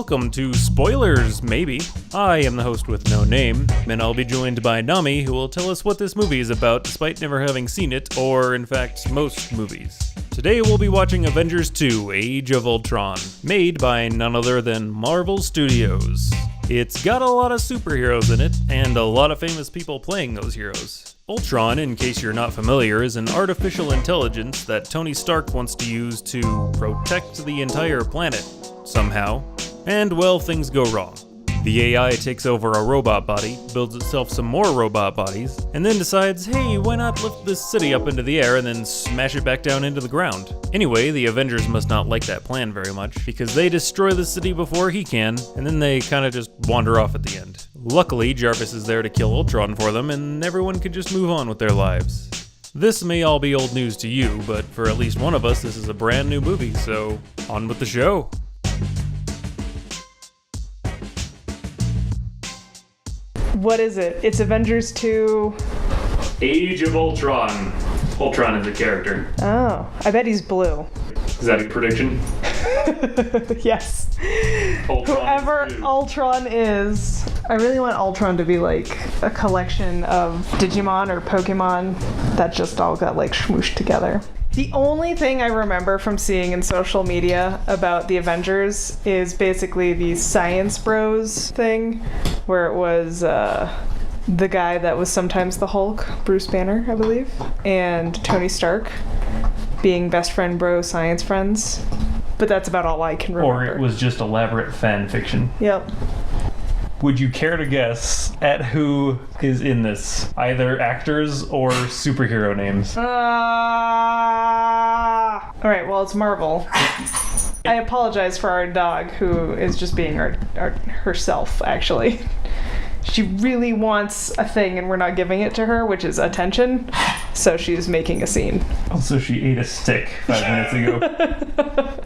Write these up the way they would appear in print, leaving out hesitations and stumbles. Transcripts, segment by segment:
welcome to Spoilers, maybe. I am the host with no name, and I'll be joined by Nami, who will tell us what this movie is about despite never having seen it, or in fact, most movies. Today we'll be watching Avengers 2, Age of Ultron, made by none other than Marvel Studios. It's got a lot of superheroes in it, and a lot of famous people playing those heroes. Ultron, in case you're not familiar, is an artificial intelligence that Tony Stark wants to use to protect the entire planet, somehow. And, well, things go wrong. The AI takes over a robot body, builds itself some more robot bodies, and then decides, hey, why not lift this city up into the air and then smash it back down into the ground? Anyway, the Avengers must not like that plan very much, because they destroy the city before he can, and then they kinda just wander off at the end. Luckily, Jarvis is there to kill Ultron for them, and everyone can just move on with their lives. This may all be old news to you, but for at least one of us, this is a brand new movie, so on with the show. What is it? It's Avengers 2... Age of Ultron. Ultron is a character. Oh, I bet he's blue. Is that a prediction? Yes. Ultron Whoever is Ultron is. I really want Ultron to be like a collection of Digimon or Pokemon that just all got like smooshed together. The only thing I remember from seeing in social media about the Avengers is basically the Science Bros thing, where it was the guy that was sometimes the Hulk, Bruce Banner, I believe, and Tony Stark being best friend bro science friends. But that's about all I can remember. Or it was just elaborate fan fiction. Yep. Would you care to guess at who is in this? Either actors or superhero names? Alright, well, it's Marvel. I apologize for our dog, who is just being herself, actually. She really wants a thing, and we're not giving it to her, which is attention. So she's making a scene. Also, she ate a stick 5 minutes ago.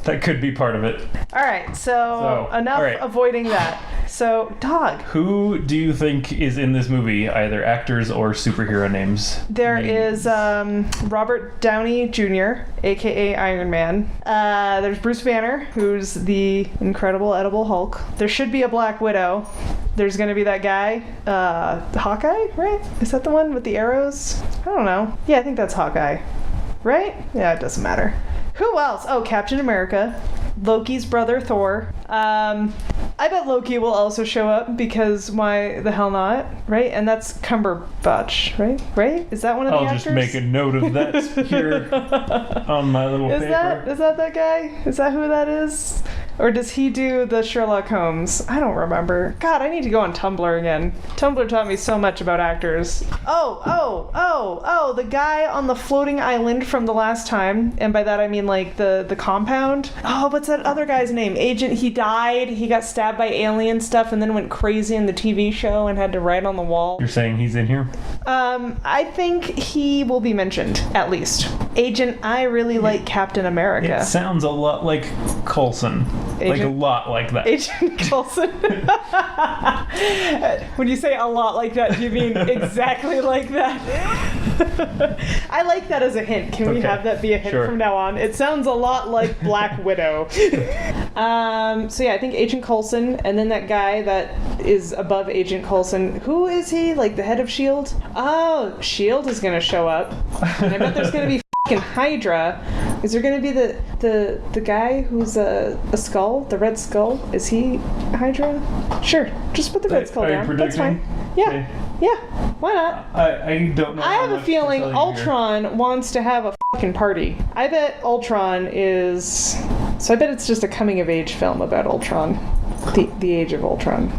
That could be part of it. Alright, so enough avoiding that. So, dog. Who do you think is in this movie, either actors or superhero names? There is Robert Downey Jr., a.k.a. Iron Man. There's Bruce Banner, who's the incredible edible Hulk. There should be a Black Widow. There's going to be that guy, Hawkeye, right? Is that the one with the arrows? I don't know. Yeah, I think that's Hawkeye. Right? Yeah, it doesn't matter. Who else? Oh, Captain America. Loki's brother, Thor. I bet Loki will also show up, because why the hell not, right? And that's Cumberbatch, right? Right? Is that one of the actors? I'll just make a note of that here on my little paper. Is that guy? Is that who that is? Or does he do the Sherlock Holmes? I don't remember. God, I need to go on Tumblr again. Tumblr taught me so much about actors. Oh, the guy on the floating island from the last time. And by that I mean like the compound. Oh, what's that other guy's name? Agent, he died. He got stabbed by alien stuff and then went crazy in the TV show and had to write on the wall. You're saying he's in here? I think he will be mentioned, at least. Agent, I really like Captain America. It sounds a lot like Coulson. Like a lot like that. Agent Coulson. When you say a lot like that, do you mean exactly like that? I like that as a hint. Can we have that be a hint from now on? It sounds a lot like Black Widow. So yeah, I think Agent Coulson, and then that guy that is above Agent Coulson. Who is he? Like the head of S.H.I.E.L.D.? Oh, S.H.I.E.L.D. is going to show up. And I bet there's going to be Hydra. Is there going to be the guy who's a skull, the red skull? Is he Hydra? Sure, just put the red skull down. That's fine. Yeah, okay. Yeah. Why not? I don't know. I have a feeling Ultron wants to have a fucking party. I bet Ultron is. So I bet it's just a coming of age film about Ultron, the Age of Ultron.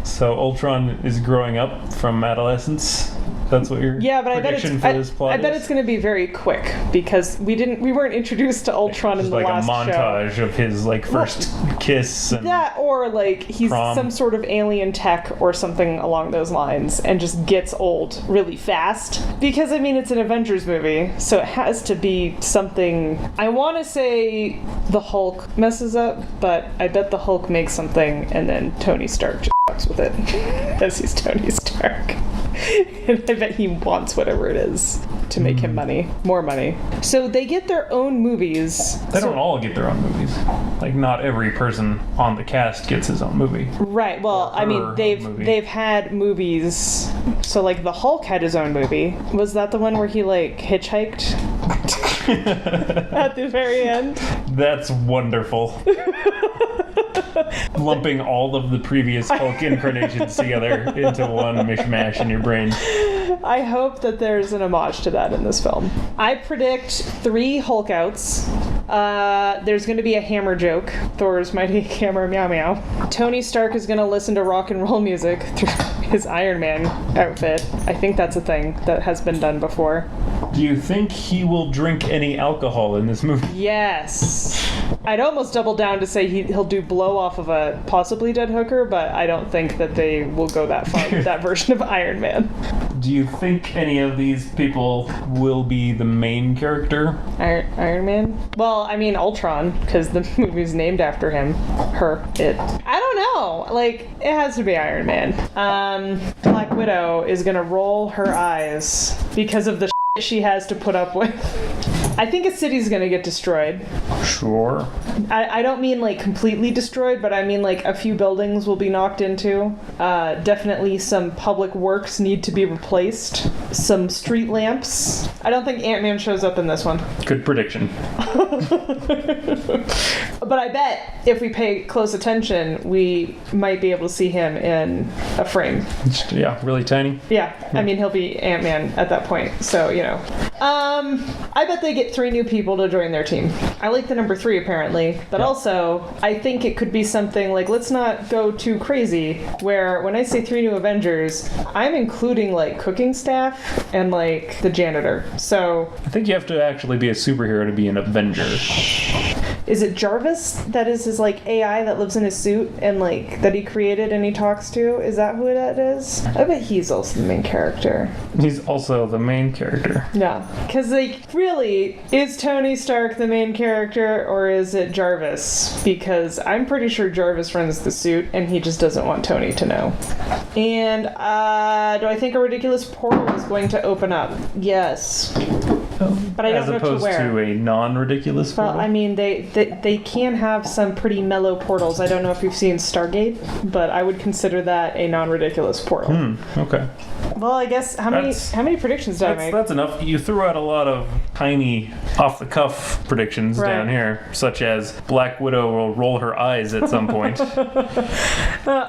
So Ultron is growing up from adolescence. That's what your prediction for this plot is? I bet it's going to be very quick, because we weren't introduced to Ultron in the last show. Like a montage of his first kiss and that, or like he's prom. Some sort of alien tech or something along those lines, and just gets old really fast. Because I mean, it's an Avengers movie, so it has to be something. I want to say the Hulk messes up, but I bet the Hulk makes something, and then Tony Stark just fucks with it, because he's Tony Stark. And I bet he wants whatever it is to make him money. More money. So they get their own movies. They don't all get their own movies. Like, not every person on the cast gets his own movie. Right. Well, I mean, they've had movies. So, like, the Hulk had his own movie. Was that the one where he, like, hitchhiked? At the very end? That's wonderful. Lumping all of the previous Hulk incarnations together into one mishmash in your brain. I hope that there's an homage to that in this film. I predict 3 Hulk outs. There's going to be a hammer joke. Thor's mighty hammer meow meow. Tony Stark is going to listen to rock and roll music through his Iron Man outfit. I think that's a thing that has been done before. Do you think he will drink any alcohol in this movie? Yes. I'd almost double down to say he'll do blow off of a possibly dead hooker, but I don't think that they will go that far with that version of Iron Man. Do you think any of these people will be the main character? Iron Man? Well, I mean Ultron, because the movie's named after him. It. I don't know. Like, it has to be Iron Man. Black Widow is gonna roll her eyes because of the shit she has to put up with. I think a city's gonna get destroyed. Sure. I don't mean like completely destroyed, but I mean like a few buildings will be knocked into. Definitely some public works need to be replaced. Some street lamps. I don't think Ant-Man shows up in this one. Good prediction. But I bet if we pay close attention, we might be able to see him in a frame. Yeah, really tiny. Yeah, I mean he'll be Ant-Man at that point, so you know. I bet they get 3 new people to join their team. I like the number 3 apparently, but also I think it could be something like, let's not go too crazy, where when I say 3 new Avengers, I'm including like cooking staff and like the janitor. So I think you have to actually be a superhero to be an Avenger. Is it Jarvis that is his like AI that lives in his suit and like that he created and he talks to? Is that who that is? I bet he's also the main character. He's also the main character. Yeah, because like really, is Tony Stark the main character or is it Jarvis? Because I'm pretty sure Jarvis runs the suit and he just doesn't want Tony to know. And do I think a ridiculous portal is going to open up? Yes. But I don't know to where. As opposed to a non-ridiculous portal? Well, I mean, they can have some pretty mellow portals. I don't know if you've seen Stargate, but I would consider that a non-ridiculous portal. Okay. Well, I guess how many predictions did I make? That's enough. You threw out a lot of tiny, off-the-cuff predictions down here, such as Black Widow will roll her eyes at some point.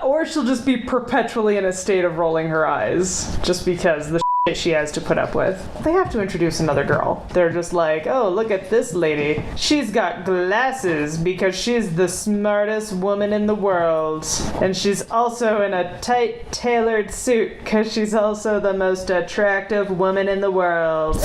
Or she'll just be perpetually in a state of rolling her eyes, just because the she has to put up with. They have to introduce another girl. They're just like, oh, look at this lady. She's got glasses because she's the smartest woman in the world. And she's also in a tight tailored suit because she's also the most attractive woman in the world.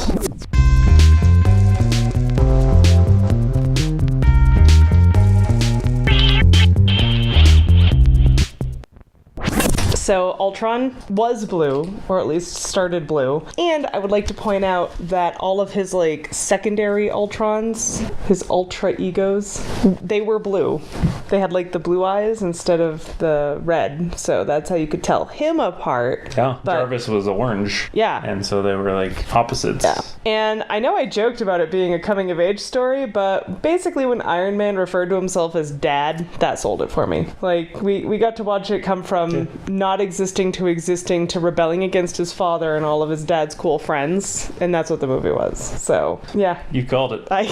So Ultron was blue, or at least started blue. And I would like to point out that all of his like secondary Ultrons, his ultra egos, they were blue. They had like the blue eyes instead of the red. So that's how you could tell him apart. Yeah, but Jarvis was orange. Yeah. And so they were like opposites. Yeah. And I know I joked about it being a coming of age story, but basically when Iron Man referred to himself as dad, that sold it for me. Like we got to watch it come from not existing to rebelling against his father and all of his dad's cool friends, and that's what the movie was. So yeah, you called it. I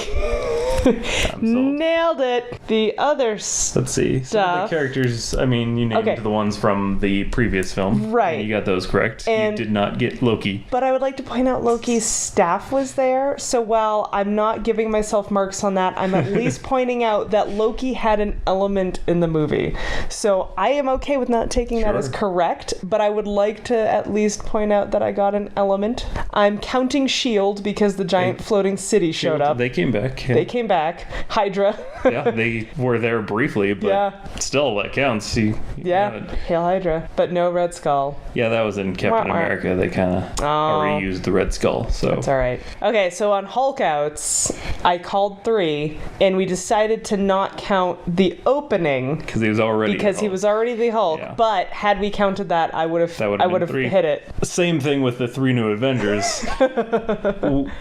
nailed it. The other let's see, some of the characters, I mean, you named the ones from the previous film, right? You got those correct. And you did not get Loki, but I would like to point out Loki's staff was there. So while I'm not giving myself marks on that, I'm at least pointing out that Loki had an element in the movie. So I am okay with not taking that as correct, but I would like to at least point out that I got an element. I'm counting S.H.I.E.L.D. because the giant floating city showed up. They came back. Yeah. They came back. Hydra. Yeah, they were there briefly, but still, that counts. Hail Hydra. But no Red Skull. Yeah, that was in Captain America. They kind of reused the Red Skull, so... That's all right. Okay, so on Hulk outs, I called 3, and we decided to not count the opening... Because he was already the Hulk. Yeah. But had we counted that, I would have hit it. Same thing with the 3 new Avengers.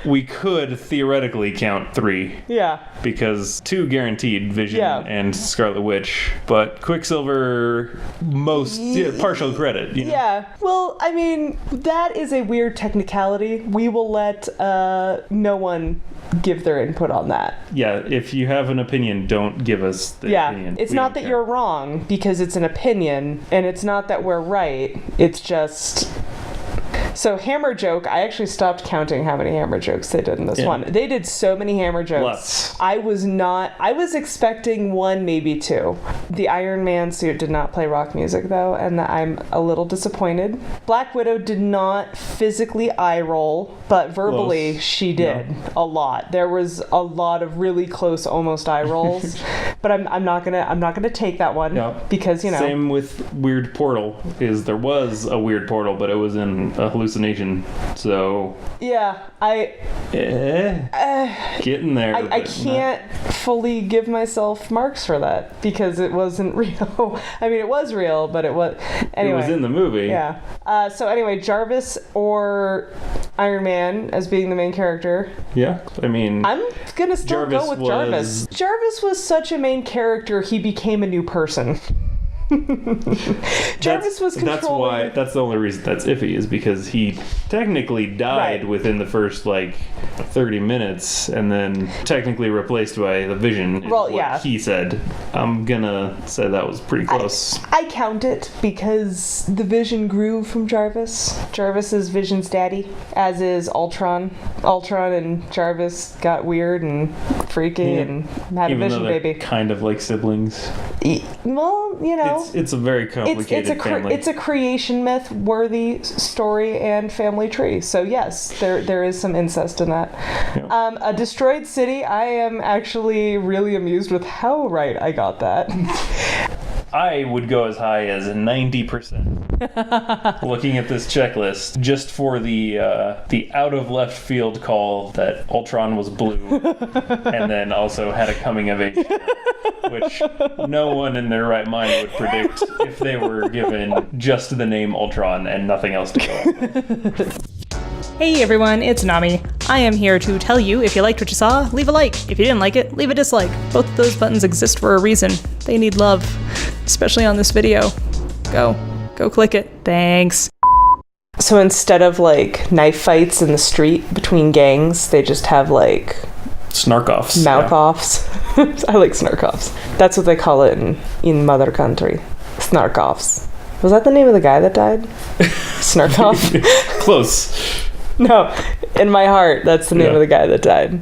We could theoretically count 3. Yeah. Because 2 guaranteed, Vision and Scarlet Witch, but Quicksilver partial credit. You know? Yeah. Well, I mean, that is a weird technicality. We will let no one give their input on that. Yeah, if you have an opinion, don't give us the opinion. It's not that you're wrong, because it's an opinion, and it's not that we're right. It's just... So hammer joke, I actually stopped counting how many hammer jokes they did in this one. They did so many hammer jokes. Lots. I was expecting 1, maybe 2. The Iron Man suit did not play rock music though, and I'm a little disappointed. Black Widow did not physically eye roll, but verbally she did a lot. There was a lot of really close almost eye rolls. But I'm not gonna take that one because, you know. Same with Weird Portal, there was a Weird Portal, but it was in a hallucination. So getting there. I can't fully give myself marks for that because it wasn't real. I mean, it was real, but it was anyway. It was in the movie. Yeah. So anyway, Jarvis or Iron Man as being the main character. Yeah, I mean, I'm gonna still go with Jarvis. Jarvis was such a main character, he became a new person. Jarvis was controlling. That's the only reason that's iffy, is because he technically died within the first 30 minutes and then technically replaced by the Vision. He said. I'm gonna say that was pretty close. I count it because the Vision grew from Jarvis. Jarvis is Vision's daddy, as is Ultron. Ultron and Jarvis got weird and freaky and had a Vision baby. Kind of like siblings. Well, you know. It's a very complicated family. It's a creation myth worthy story and family tree. So yes, there is some incest in that. Yeah. A destroyed city. I am actually really amused with how right I got that. I would go as high as 90%. Looking at this checklist, just for the out of left field call that Ultron was blue, and then also had a coming of age, which no one in their right mind would predict if they were given just the name Ultron and nothing else to go with. Hey everyone, it's Nami. I am here to tell you, if you liked what you saw, leave a like. If you didn't like it, leave a dislike. Both of those buttons exist for a reason. They need love, especially on this video. Go click it. Thanks. So instead of knife fights in the street between gangs, they just have snark-offs. Mouth-offs. I like snark-offs. That's what they call it in mother country. Snark-offs. Was that the name of the guy that died? Snark-off? Close. No, in my heart, that's the name of the guy that died.